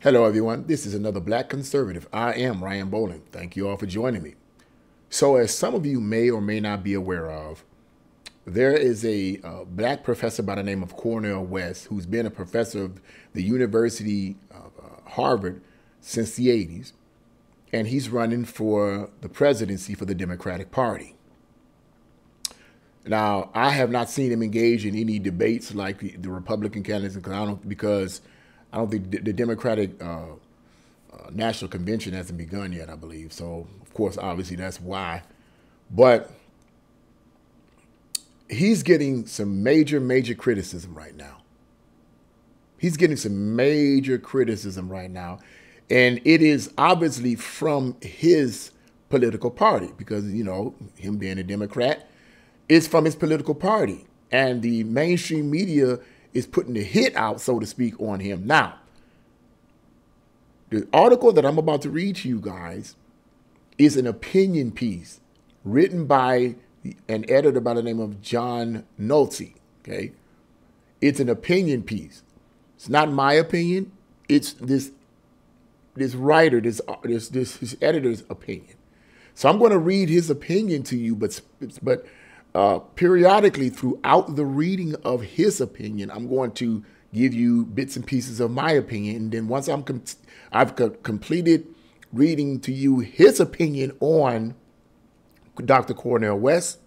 Hello, everyone. This is another Black Conservative. I am Ryan Bowling. Thank you all for joining me. So, as some of you may or may not be aware of, there is a black professor by the name of Cornell West who's been a professor of the University of Harvard since the 80s, and he's running for the presidency for the Democratic Party. Now, I have not seen him engage in any debates like the Republican candidates because I don't think the Democratic National Convention hasn't begun yet, I believe. So, of course, obviously that's why. But he's getting some major criticism right now. He's getting some major criticism right now. And it is obviously from his political party because, you know, him being a Democrat, it's from his political party. And the mainstream media is putting the hit out, so to speak, on him. Now, the article that I'm about to read to you guys is an opinion piece written by an editor by the name of John Nolte. Okay, it's an opinion piece. It's not my opinion. It's this writer, this editor's opinion. So I'm going to read his opinion to you, but periodically throughout the reading of his opinion, I'm going to give you bits and pieces of my opinion. And then once I've completed reading to you his opinion on Dr. Cornell West,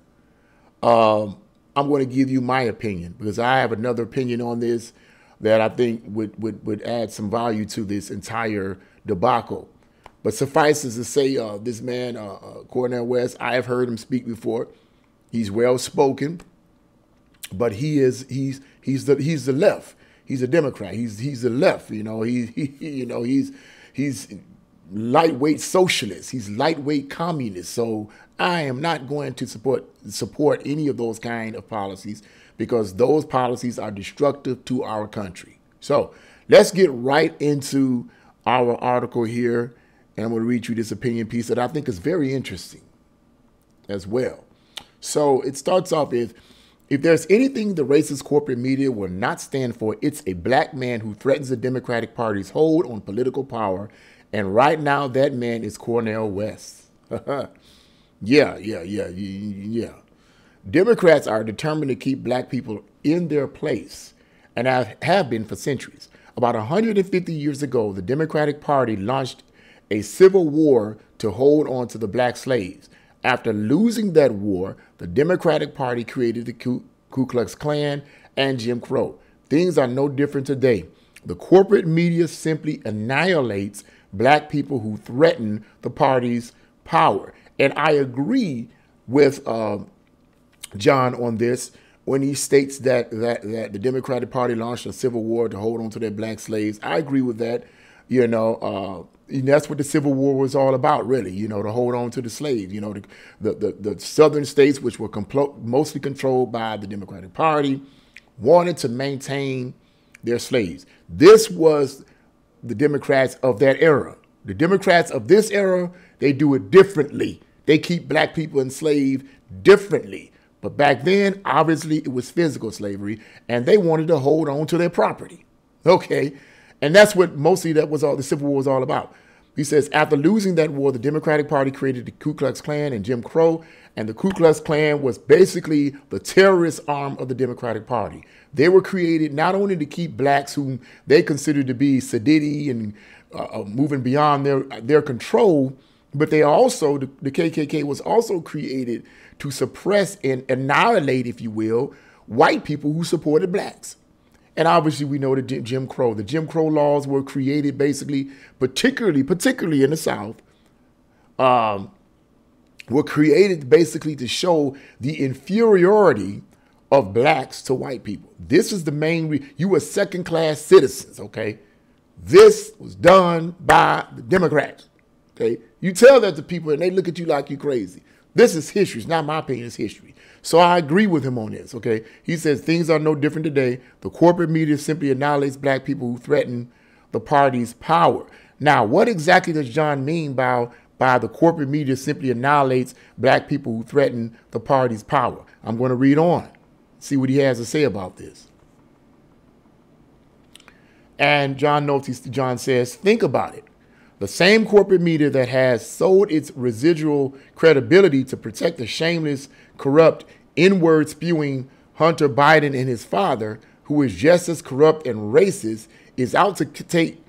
I'm going to give you my opinion because I have another opinion on this that I think would add some value to this entire debacle. But suffices to say, this man, Cornell West, I have heard him speak before. He's well spoken, but he's the left. He's a Democrat. He's the left. You know, he's lightweight socialist. He's lightweight communist. So I am not going to support any of those kind of policies because those policies are destructive to our country. So let's get right into our article here, and I'm going to read you this opinion piece that I think is very interesting as well. So it starts off with, if there's anything the racist corporate media will not stand for, it's a black man who threatens the Democratic Party's hold on political power. And right now, that man is Cornell West. Yeah. Democrats are determined to keep black people in their place and have been for centuries. About 150 years ago, the Democratic Party launched a civil war to hold on to the black slaves. After losing that war, the Democratic Party created the Ku Klux Klan and Jim Crow. Things are no different today. The corporate media simply annihilates black people who threaten the party's power. And I agree with John on this when he states that the Democratic Party launched a civil war to hold on to their black slaves. I agree with that. You know, and that's what the Civil War was all about, really, you know, to hold on to the slaves. You know, the southern states, which were mostly controlled by the Democratic Party, wanted to maintain their slaves. This was the Democrats of that era. The Democrats of this era, they do it differently. They keep black people enslaved differently. But back then, obviously, it was physical slavery, and they wanted to hold on to their property. Okay. And that's what mostly the Civil War was all about. He says, after losing that war, the Democratic Party created the Ku Klux Klan and Jim Crow, and the Ku Klux Klan was basically the terrorist arm of the Democratic Party. They were created not only to keep blacks whom they considered to be sedity and moving beyond their control, but they also, the KKK was also created to suppress and annihilate, if you will, white people who supported blacks. And obviously, we know the Jim Crow. The Jim Crow laws were created basically, particularly in the South, were created basically to show the inferiority of blacks to white people. This is the main you were second-class citizens, okay? This was done by the Democrats, okay? You tell that to people and they look at you like you're crazy. This is history. It's not my opinion. It's history. So I agree with him on this, okay? He says things are no different today. The corporate media simply annihilates black people who threaten the party's power. Now, what exactly does John mean by the corporate media simply annihilates black people who threaten the party's power? I'm going to read on, see what he has to say about this. And John says, think about it. The same corporate media that has sold its residual credibility to protect the shameless, corrupt, inward spewing Hunter Biden and his father, who is just as corrupt and racist, is out to take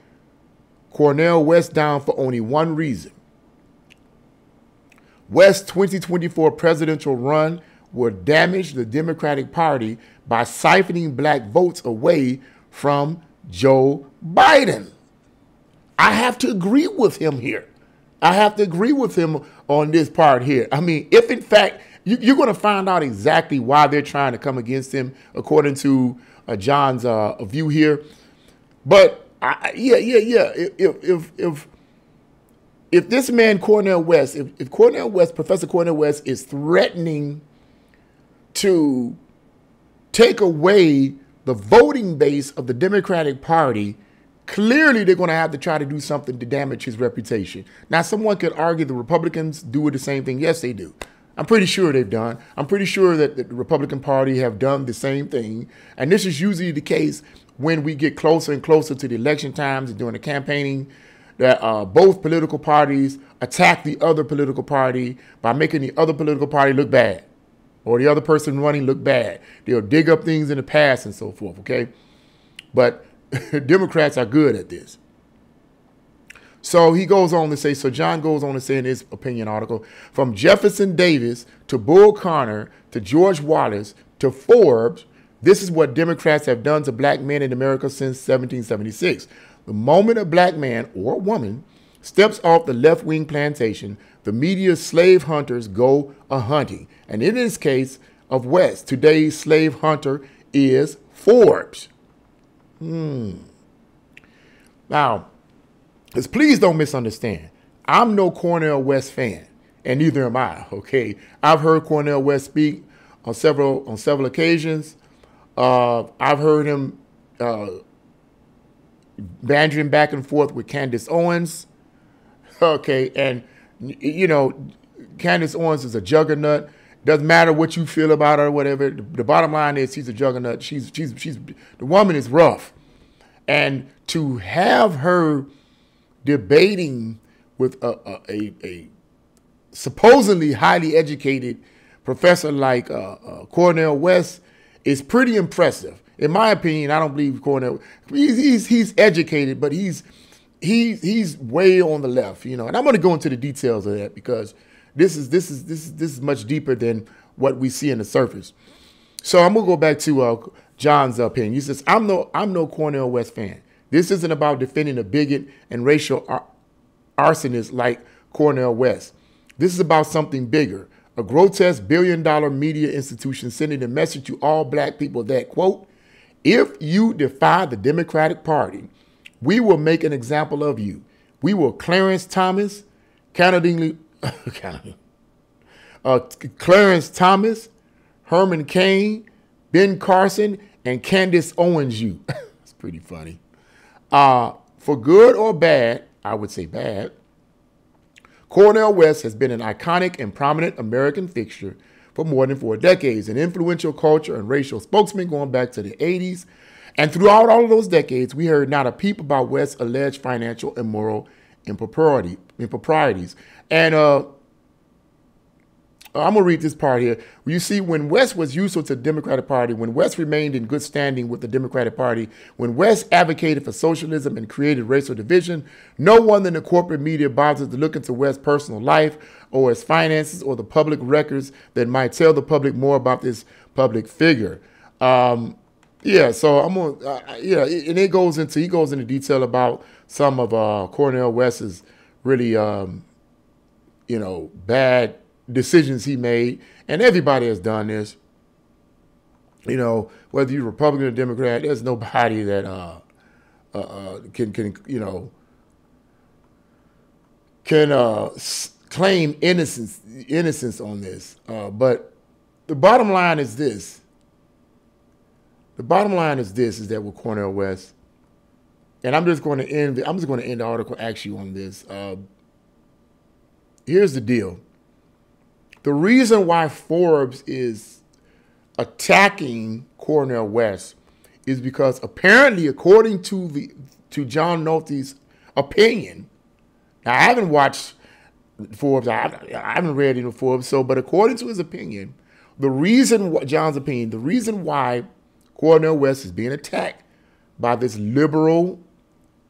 Cornell West down for only one reason. West's 2024 presidential run will damage the Democratic Party by siphoning black votes away from Joe Biden. I have to agree with him here. I have to agree with him on this part here. I mean, if in fact, you're going to find out exactly why they're trying to come against him, according to John's view here. But if this man Cornell West, if Cornell West, Professor Cornell West, is threatening to take away the voting base of the Democratic Party, clearly they're going to have to try to do something to damage his reputation. Now, someone could argue the Republicans do the same thing. Yes, they do. I'm pretty sure they've done. I'm pretty sure that the Republican Party have done the same thing. And this is usually the case when we get closer and closer to the election times and during the campaigning, that both political parties attack the other political party by making the other political party look bad, or the other person running look bad. They'll dig up things in the past and so forth, okay? But Democrats are good at this. So he goes on to say, so John goes on to say in his opinion article, from Jefferson Davis to Bull Connor to George Wallace to Forbes, this is what Democrats have done to black men in America since 1776. The moment a black man or woman steps off the left-wing plantation, the media's slave hunters go a-hunting. And in this case of West, today's slave hunter is Forbes. Now, please don't misunderstand. I'm no Cornell West fan, and neither am I, okay? I've heard Cornell West speak on several occasions. I've heard him bantering back and forth with Candace Owens, okay? And, you know, Candace Owens is a juggernaut. Doesn't matter what you feel about her or whatever. The bottom line is she's a juggernaut. The woman is rough. And to have her debating with a supposedly highly educated professor like Cornell West is pretty impressive. In my opinion, I don't believe Cornell. He's educated, but he's way on the left, you know. And I'm going to go into the details of that because this is much deeper than what we see in the surface. So I'm gonna go back to John's opinion. He says, I'm no Cornell West fan. This isn't about defending a bigot and racial arsonist like Cornell West. This is about something bigger. A grotesque billion-dollar media institution sending a message to all black people that, quote, if you defy the Democratic Party, we will make an example of you. We will Clarence Thomas, Clarence Thomas, Herman Cain, Ben Carson, and Candace Owens you. It's pretty funny. For good or bad, I would say bad, Cornell West has been an iconic and prominent American fixture for more than 4 decades, an influential culture and racial spokesman going back to the 80s. And throughout all of those decades, we heard not a peep about West's alleged financial and moral improprieties. And I'm going to read this part here. You see, when West was useful to the Democratic Party, when West remained in good standing with the Democratic Party, when West advocated for socialism and created racial division, no one in the corporate media bothered to look into West's personal life or his finances or the public records that might tell the public more about this public figure. Yeah, so I'm gonna, and he goes into detail about some of Cornel West's really, bad decisions he made, and everybody has done this. You know, whether you're Republican or Democrat, there's nobody that can claim innocence on this. But the bottom line is this. The bottom line is this: is that with Cornel West, and I'm just going to end the article actually on this. Here's the deal. The reason why Forbes is attacking Cornel West is because apparently, according to John Nolte's opinion, now I haven't watched Forbes, I haven't read any Forbes, but according to his opinion, John's opinion, the reason why Cornell West is being attacked by this liberal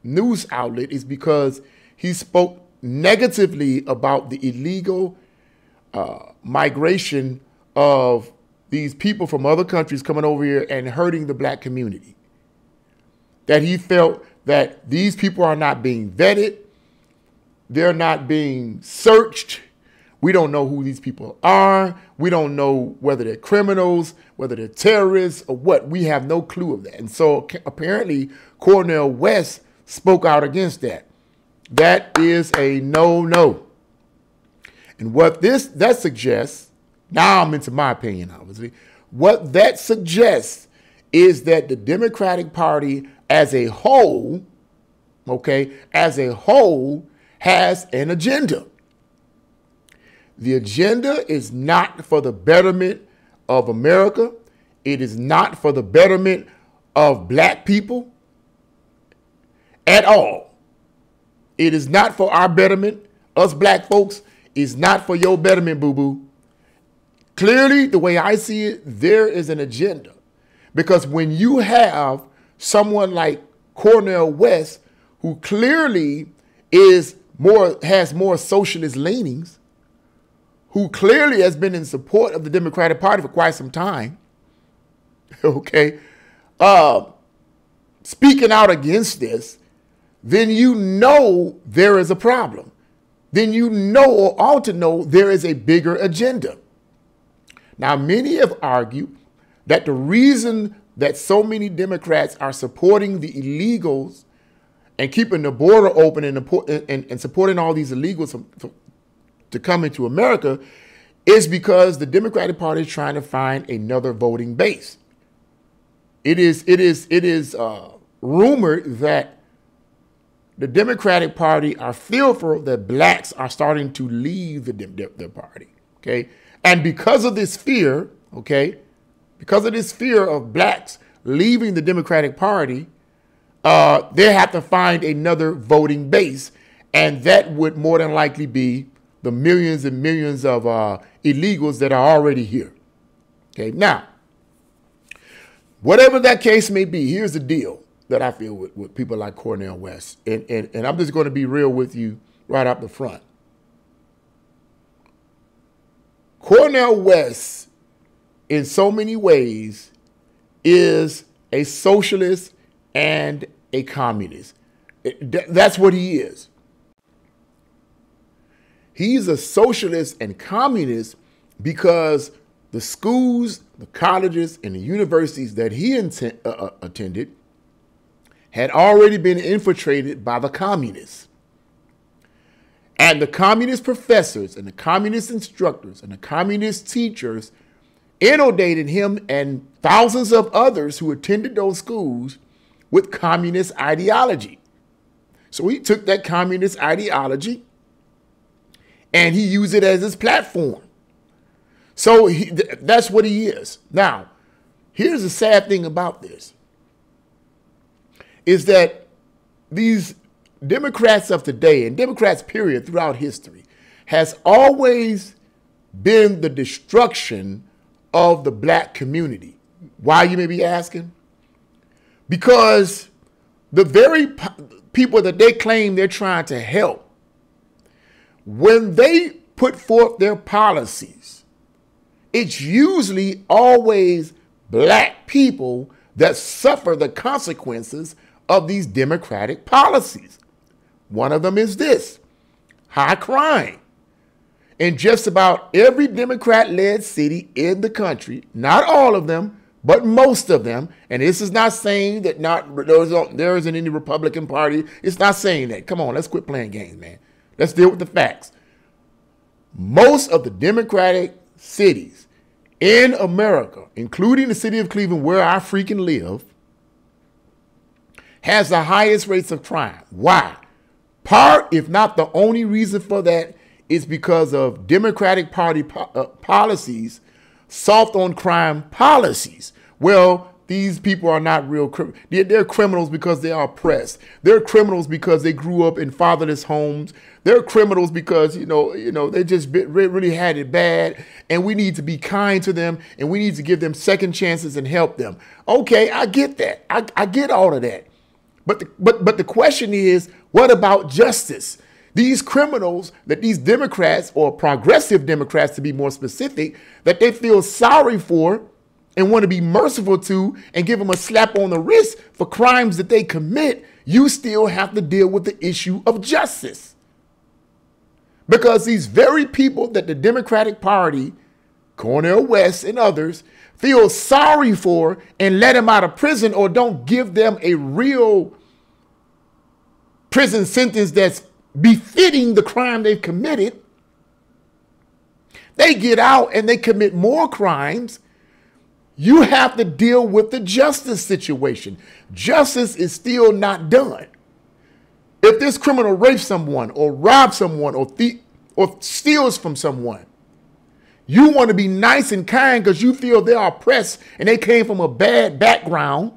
news outlet is because he spoke negatively about the illegal migration of these people from other countries coming over here and hurting the black community. That he felt that these people are not being vetted, they're not being searched. We don't know who these people are. We don't know whether they're criminals, whether they're terrorists or what. We have no clue of that. And so apparently Cornell West spoke out against that. That is a no-no. And what that suggests, now I'm into my opinion, obviously, what that suggests is that the Democratic Party as a whole, has an agenda. The agenda is not for the betterment of America. It is not for the betterment of black people at all. It is not for our betterment, us black folks. It's not for your betterment, boo-boo. Clearly, the way I see it, there is an agenda. Because when you have someone like Cornell West, who clearly has more socialist leanings, who clearly has been in support of the Democratic Party for quite some time, speaking out against this, then you know there is a problem. Then you know or ought to know there is a bigger agenda. Now, many have argued that the reason that so many Democrats are supporting the illegals and keeping the border open and supporting all these illegals to come into America is because the Democratic Party is trying to find another voting base. It is rumored that the Democratic Party are fearful that blacks are starting to leave their party. Okay, and because of this fear, because of this fear of blacks leaving the Democratic Party, they have to find another voting base, and that would more than likely be the millions and millions of illegals that are already here. Okay, now, whatever that case may be, here's the deal that I feel with people like Cornell West, and I'm just going to be real with you right up the front. Cornell West, in so many ways, is a socialist and a communist. That's what he is. He's a socialist and communist because the schools, the colleges, and the universities that he attended had already been infiltrated by the communists. And the communist professors and the communist instructors and the communist teachers inundated him and thousands of others who attended those schools with communist ideology. So he took that communist ideology and he used it as his platform. So that's what he is. Now, here's the sad thing about this, is that these Democrats of today, and Democrats period throughout history, has always been the destruction of the black community. Why, you may be asking? Because the very people that they claim they're trying to help, when they put forth their policies, it's usually always black people that suffer the consequences of these democratic policies. One of them is this: high crime. In just about every Democrat-led city in the country, not all of them, but most of them, and this is not saying that there isn't any Republican Party. It's not saying that. Come on, let's quit playing games, man. Let's deal with the facts. Most of the Democratic cities in America, including the city of Cleveland, where I freaking live, has the highest rates of crime. Why? Part, if not the only reason for that, is because of Democratic Party policies, soft on crime policies. Well, these people are not real criminals. They're criminals because they are oppressed. They're criminals because they grew up in fatherless homes. They're criminals because, they just really had it bad, and we need to be kind to them, and we need to give them second chances and help them. Okay, I get that. I get all of that. But the question is, what about justice? These criminals that these Democrats, or progressive Democrats to be more specific, that they feel sorry for and want to be merciful to and give them a slap on the wrist for crimes that they commit, you still have to deal with the issue of justice. Because these very people that the Democratic Party, Cornell West and others, feel sorry for and let them out of prison, or don't give them a real prison sentence that's befitting the crime they've committed, they get out and they commit more crimes. You have to deal with the justice situation. Justice is still not done. If this criminal rapes someone or robs someone or steals from someone, you want to be nice and kind because you feel they are oppressed and they came from a bad background.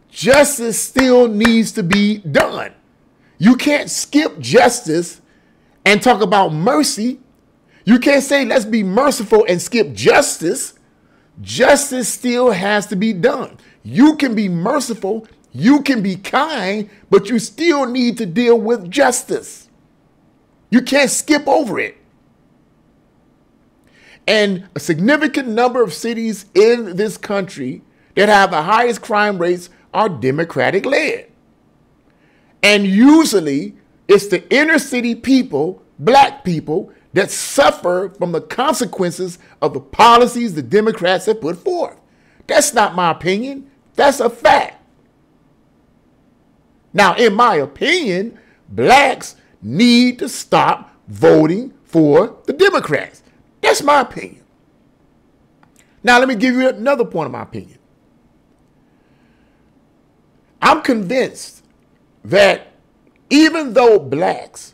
Justice still needs to be done. You can't skip justice and talk about mercy. You can't say, let's be merciful and skip justice. Justice still has to be done. You can be merciful, you can be kind, but you still need to deal with justice. You can't skip over it. And a significant number of cities in this country that have the highest crime rates are Democratic led. And usually it's the inner city people, black people, that suffer from the consequences of the policies the Democrats have put forth. That's not my opinion. That's a fact. Now, in my opinion, blacks need to stop voting for the Democrats. That's my opinion. Now, let me give you another point of my opinion. I'm convinced that even though blacks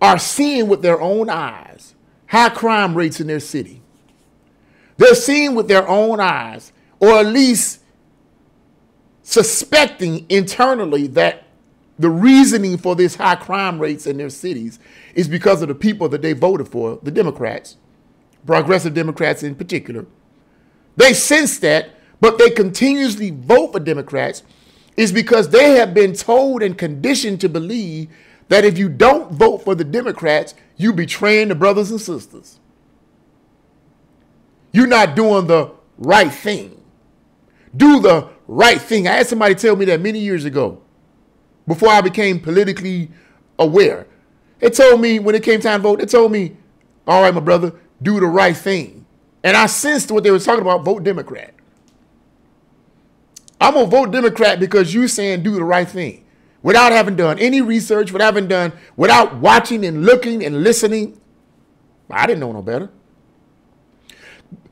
are seeing with their own eyes high crime rates in their city, they're seeing with their own eyes, or at least suspecting internally, that the reasoning for this high crime rates in their cities is because of the people that they voted for, the Democrats, progressive Democrats in particular. They sense that, but they continuously vote for Democrats is because they have been told and conditioned to believe that if you don't vote for the Democrats, you're betraying the brothers and sisters. You're not doing the right thing. Do the right thing. I had somebody tell me that many years ago, before I became politically aware. It told me, when it came time to vote, it told me, all right, my brother, do the right thing. And I sensed what they were talking about, vote Democrat. I'm going to vote Democrat because you're saying do the right thing. Without having done any research, without watching and looking and listening. I didn't know no better.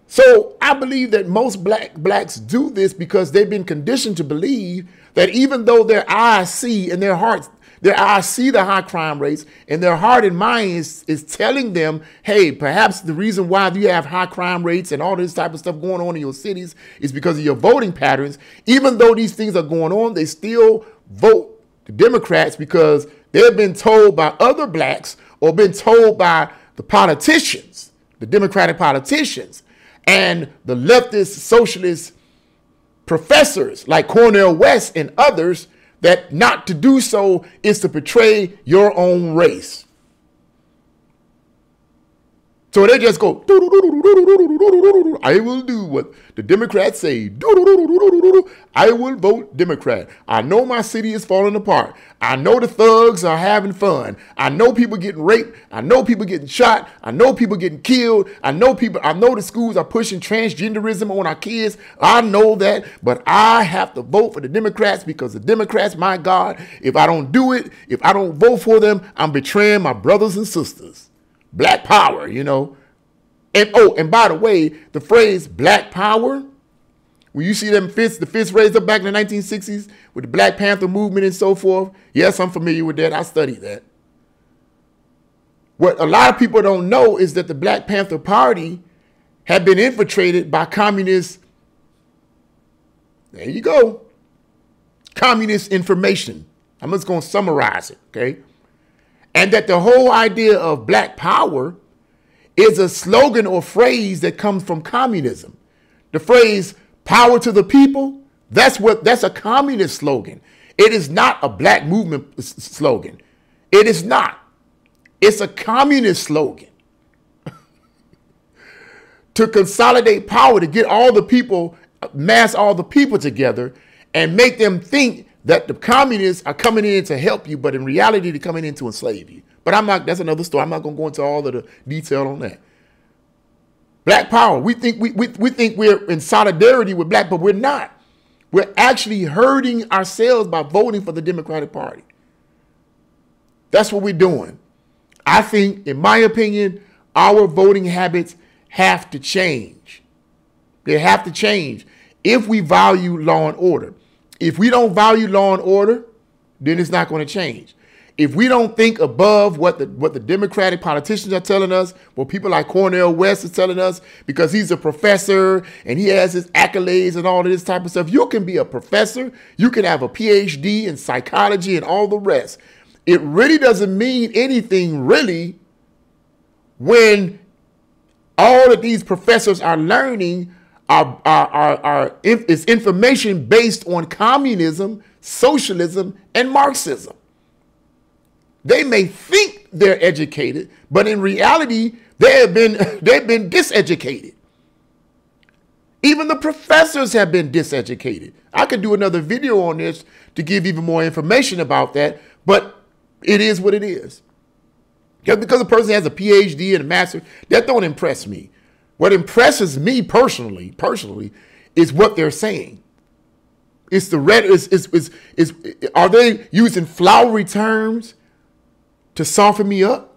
So I believe that most blacks do this because they've been conditioned to believe that even though their eyes see and their eyes see the high crime rates, and their heart and mind is telling them, hey, perhaps the reason why you have high crime rates and all this type of stuff going on in your cities is because of your voting patterns. Even though these things are going on, they still vote the Democrats because they've been told by other blacks or been told by the politicians, the Democratic politicians, and the leftist socialist professors like Cornell West and others, that not to do so is to betray your own race. So they just go, I will do what the Democrats say. I will vote Democrat. I know my city is falling apart. I know the thugs are having fun. I know people getting raped. I know people getting shot. I know people getting killed. I know the schools are pushing transgenderism on our kids. I know that, but I have to vote for the Democrats because the Democrats, my God, if I don't do it, if I don't vote for them, I'm betraying my brothers and sisters. Black power, you know. And by the way, the phrase black power, when you see the fists raised up back in the 1960s with the Black Panther movement and so forth, yes, I'm familiar with that. I studied that. What a lot of people don't know is that the Black Panther Party had been infiltrated by communist There you go. Communist information. I'm just going to summarize it, okay? And that the whole idea of black power is a slogan or phrase that comes from communism. The phrase power to the people, that's a communist slogan. It is not a black movement slogan. It is not. It's a communist slogan. To consolidate power, to get all the people, mass all the people together and make them think that the communists are coming in to help you, but in reality, they're coming in to enslave you. But I'm not, that's another story. I'm not going to go into all of the detail on that. Black power, we think we're in solidarity with black, but we're not. We're actually hurting ourselves by voting for the Democratic Party. That's what we're doing. I think, in my opinion, our voting habits have to change. They have to change if we value law and order. If we don't value law and order, then it's not going to change. If we don't think above what the Democratic politicians are telling us, what people like Cornell West is telling us, because he's a professor and he has his accolades and all of this type of stuff. You can be a professor. You can have a PhD in psychology and all the rest. It really doesn't mean anything, really, when all of these professors are learning is information based on communism, socialism, and Marxism. They may think they're educated, but in reality, they've been diseducated. Even the professors have been diseducated. I could do another video on this to give even more information about that, but it is what it is. Just because a person has a PhD and a master, that don't impress me. What impresses me personally is what they're saying. It's the are they using flowery terms to soften me up?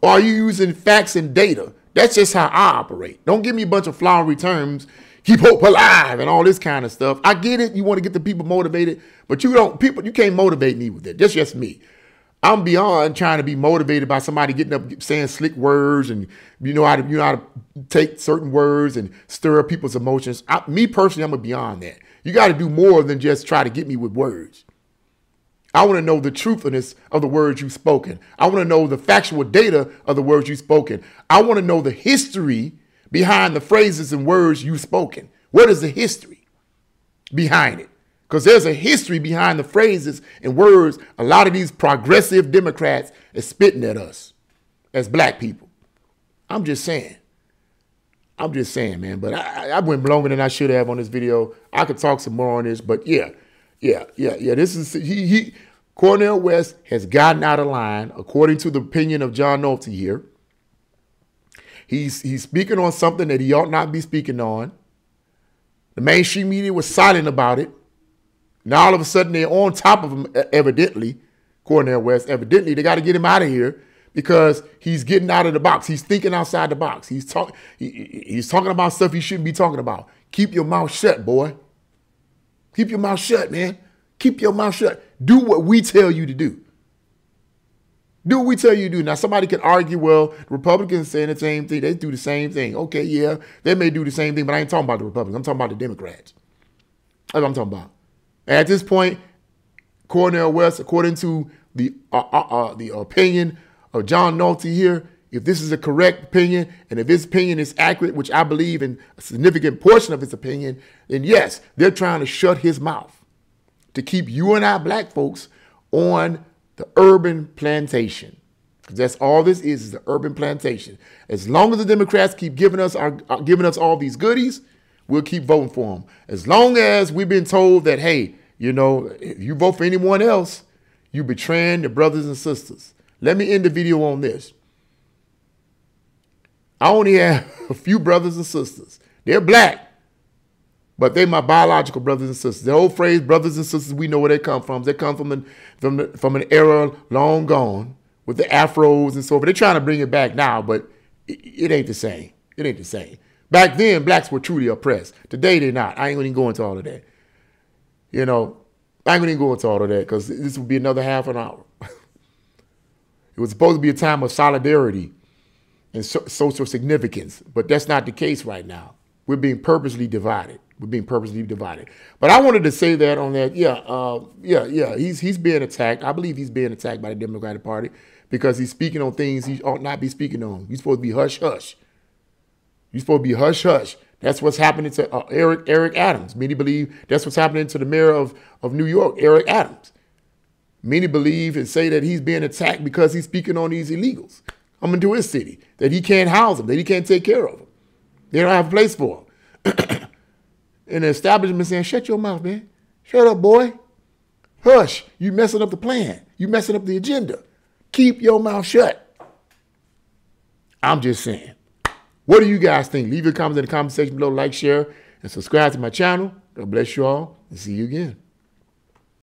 Or are you using facts and data? That's just how I operate. Don't give me a bunch of flowery terms, keep hope alive and all this kind of stuff. I get it. You want to get the people motivated, but you can't motivate me with it. That's just me. I'm beyond trying to be motivated by somebody getting up saying slick words and you know how to take certain words and stir up people's emotions. Me personally, I'm beyond that. You got to do more than just try to get me with words. I want to know the truthfulness of the words you've spoken. I want to know the factual data of the words you've spoken. I want to know the history behind the phrases and words you've spoken. What is the history behind it? Because there's a history behind the phrases and words a lot of these progressive Democrats is spitting at us as black people. I'm just saying, man. But I went longer than I should have on this video. I could talk some more on this, but yeah. This is Cornell West has gotten out of line, according to the opinion of John Nolte here. He's speaking on something that he ought not be speaking on. The mainstream media was silent about it. Now all of a sudden they're on top of him, evidently, Cornell West. Evidently, they got to get him out of here because he's getting out of the box. He's thinking outside the box. He's talking about stuff he shouldn't be talking about. Keep your mouth shut, boy. Keep your mouth shut, man. Keep your mouth shut. Do what we tell you to do. Do what we tell you to do. Now, somebody could argue, well, the Republicans saying the same thing. They do the same thing. Okay, yeah, they may do the same thing, but I ain't talking about the Republicans. I'm talking about the Democrats. That's what I'm talking about. At this point, Cornell West, according to the opinion of John Nolte here, if this is a correct opinion, and if his opinion is accurate, which I believe in a significant portion of his opinion, then yes, they're trying to shut his mouth to keep you and I black folks on the urban plantation. Because that's all this is the urban plantation. As long as the Democrats keep giving us all these goodies, we'll keep voting for them. As long as we've been told that, hey, you know, if you vote for anyone else, you're betraying the brothers and sisters. Let me end the video on this. I only have a few brothers and sisters. They're black, but they're my biological brothers and sisters. The old phrase, brothers and sisters, we know where they come from. They come from an era long gone with the afros and so forth. They're trying to bring it back now, but it ain't the same. It ain't the same. Back then, blacks were truly oppressed. Today, they're not. I ain't going to go into all of that. You know, I ain't going to go into all of that because this will be another half an hour. It was supposed to be a time of solidarity and social significance, but that's not the case right now. We're being purposely divided. We're being purposely divided. But I wanted to say that on that. Yeah. He's being attacked. I believe he's being attacked by the Democratic Party because he's speaking on things he ought not be speaking on. He's supposed to be hush hush. You're supposed to be hush hush. That's what's happening to Eric Adams. Many believe that's what's happening to the mayor of New York, Eric Adams. Many believe and say that he's being attacked because he's speaking on these illegals coming to his city, that he can't house them, that he can't take care of them. They don't have a place for them. And the establishment saying, shut your mouth, man. Shut up, boy. Hush. You messing up the plan. You messing up the agenda. Keep your mouth shut. I'm just saying. What do you guys think? Leave your comments in the comment section below, like, share, and subscribe to my channel. God bless you all, and see you again.